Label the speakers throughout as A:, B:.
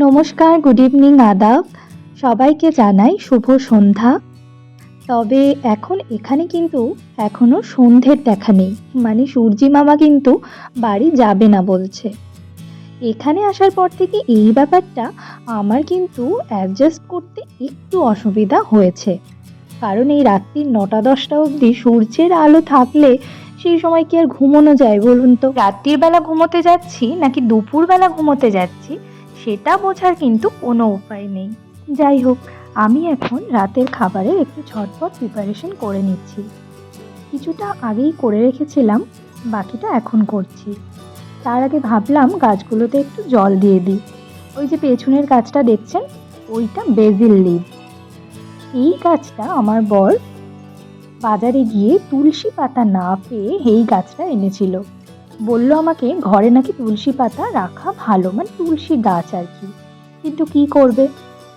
A: নমস্কার, good evening, আদাব। সবাইকে জানাই শুভ সন্ধ্যা। তবে এখন এখানে কিন্তু এখনো সন্ধ্যের দেখা নেই, মানে সূর্যি মামা কিন্তু বাড়ি যাবে না বলছে। এখানে আসার পর থেকে এই ব্যাপারটা আমার কিন্তু অ্যাডজাস্ট করতে একটু অসুবিধা হয়েছে, কারণ এই রাত্রির ৯টা-১০টা অবধি সূর্যের আলো থাকলে সেই সময় কি আর ঘুমোনো যায় বলুন তো? রাত্রির বেলা ঘুমোতে যাচ্ছি নাকি দুপুরবেলা ঘুমোতে যাচ্ছি সেটা বোঝার কিন্তু কোনো উপায় নেই। যাই হোক, আমি এখন রাতের খাবারের একটু ঝটপট প্রিপারেশন করে নিচ্ছি। কিছুটা আগেই করে রেখেছিলাম, বাকিটা এখন করছি। তার আগে ভাবলাম গাছগুলোতে একটু জল দিয়ে দিই। ওই যে পেছনের গাছটা দেখছেন, ওইটা বেজিল লিভ। এই গাছটা আমার বর বাজারে গিয়ে তুলসী পাতা না পেয়ে এই গাছটা এনেছিল। বলল আমাকে ঘরে নাকি তুলসী পাতা রাখা ভালো, মানে তুলসী গাছ আর কি। কিন্তু কি করবে,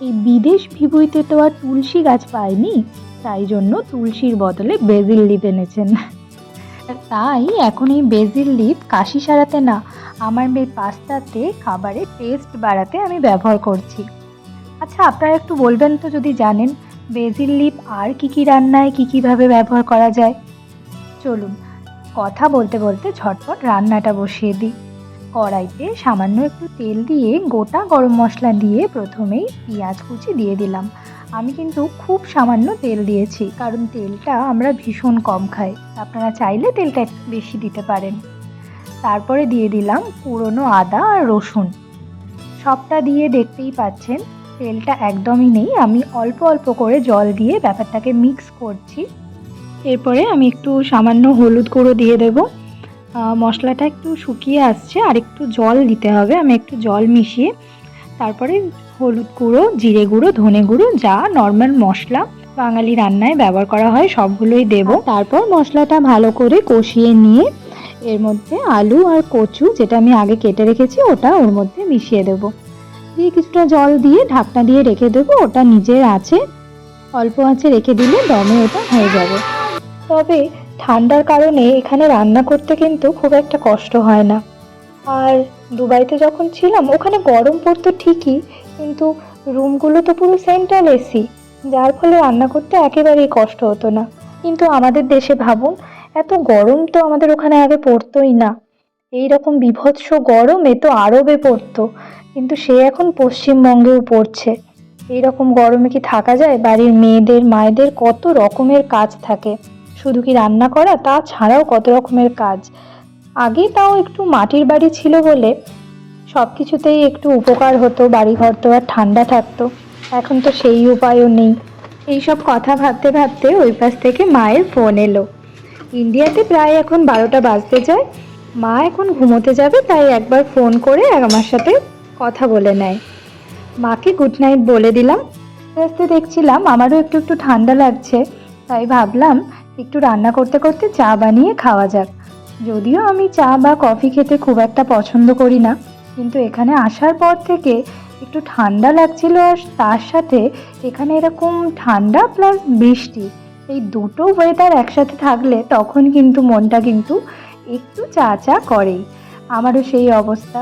A: এই বিদেশ ভিবুইতে তো আর তুলসী গাছ পায়নি, তাই জন্য তুলসীর বদলে বেজিল লিভ এনেছেন। তাই এখন এই বেজিল লিভ কাশি সারাতে না, আমার মেয়ে পাস্তাতে খাবারের টেস্ট বাড়াতে আমি ব্যবহার করছি। আচ্ছা, আপনারা একটু বলবেন তো যদি জানেন বেজিল লিভ আর কি রান্নায় কীভাবে ব্যবহার করা যায়। চলুন কথা বলতে বলতে ঝটপট রান্নাটা বসিয়ে দিই। কড়াইতে সামান্য একটু তেল দিয়ে গোটা গরম মশলা দিয়ে প্রথমেই পেঁয়াজ কুচি দিয়ে দিলাম। আমি কিন্তু খুব সামান্য তেল দিয়েছি, কারণ তেলটা আমরা ভীষণ কম খাই। আপনারা চাইলে তেলটা একটু বেশি দিতে পারেন। তারপরে দিয়ে দিলাম পুরনো আদা আর রসুন। সবটা দিয়ে দেখতেই পাচ্ছেন তেলটা একদমই নেই, আমি অল্প অল্প করে জল দিয়ে ব্যাপারটাকে মিক্স করছি। এরপরে আমি একটু সামান্য হলুদ গুঁড়ো দিয়ে দেব। মশলাটা একটু শুকিয়ে আসছে, আর একটু জল দিতে হবে। আমি একটু জল মিশিয়ে তারপরে হলুদ গুঁড়ো, জিরে গুঁড়ো, ধনে গুঁড়ো, যা নর্মাল মশলা বাঙালি রান্নায় ব্যবহার করা হয় সবগুলোই দেব। তারপর মশলাটা ভালো করে কষিয়ে নিয়ে এর মধ্যে আলু আর কচু, যেটা আমি আগে কেটে রেখেছি, ওটা ওর মধ্যে মিশিয়ে দেব। দিয়ে কিছুটা জল দিয়ে ঢাকনা দিয়ে রেখে দেবো। ওটা নিজের আছে, অল্প আঁচে রেখে দিলে দমে ওটা হয়ে যাবে। তবে ঠান্ডার কারণে এখানে রান্না করতে কিন্তু খুব একটা কষ্ট হয় না। আর দুবাইতে যখন ছিলাম ওখানে গরম পড়তো ঠিকই, কিন্তু রুমগুলো তো পুরো সেন্ট্রাল এসি, যার ফলে রান্না করতে একেবারেই কষ্ট হতো না। কিন্তু আমাদের দেশে ভাবুন, এত গরম তো আমাদের ওখানে আগে পড়তোই না। এই রকম বিভৎস গরম এ তো আরবে পড়তো, কিন্তু সে এখন পশ্চিমবঙ্গেও পড়ছে। এইরকম গরমে কি থাকা যায়? বাড়ির মেয়েদের, মায়েদের কত রকমের কাজ থাকে, শুধু কি রান্না করা, তা ছাড়াও কত রকমের কাজ। আগে তাও একটু মাটির বাড়ি ছিল বলে সব কিছুতেই একটু উপকার হতো, বাড়িঘর তো আর ঠান্ডা থাকতো। এখন তো সেই উপায়ও নেই। এইসব কথা ভাবতে ভাবতে ওই পাশ থেকে মায়ের ফোন এলো। ইন্ডিয়াতে প্রায় এখন 12টা বাজতে যায়। মা এখন ঘুমোতে যাবে, তাই একবার ফোন করে আমার সাথে কথা বলে নেয়। মাকে গুড নাইট বলে দিলাম। আস্তে দেখছিলাম আমারও একটু একটু ঠান্ডা লাগছে, তাই ভাবলাম একটু রান্না করতে করতে চা বানিয়ে খাওয়া যাক। যদিও আমি চা বা কফি খেতে খুব একটা পছন্দ করি না, কিন্তু এখানে আসার পর থেকে একটু ঠান্ডা লাগছিল, আর তার সাথে এখানে এরকম ঠান্ডা প্লাস বৃষ্টি, এই দুটো ওয়েদার একসাথে থাকলে তখন কিন্তু মনটা কিন্তু একটু চা চা করেই। আমারও সেই অবস্থা।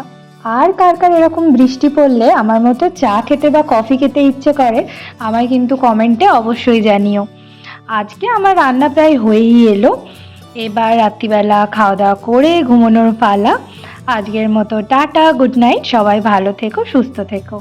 A: আর কার কার এরকম বৃষ্টি পড়লে আমার মতো চা খেতে বা কফি খেতে ইচ্ছে করে, আমায় কিন্তু কমেন্টে অবশ্যই জানিও। আজকে আমার রান্না প্রায় হয়েই এলো। এবার রাত্রিবেলা খাওয়া দাওয়া করে ঘুমানোর পালা। আজকের মতো টাটা, গুড নাইট, সবাই ভালো থেকো, সুস্থ থেকো।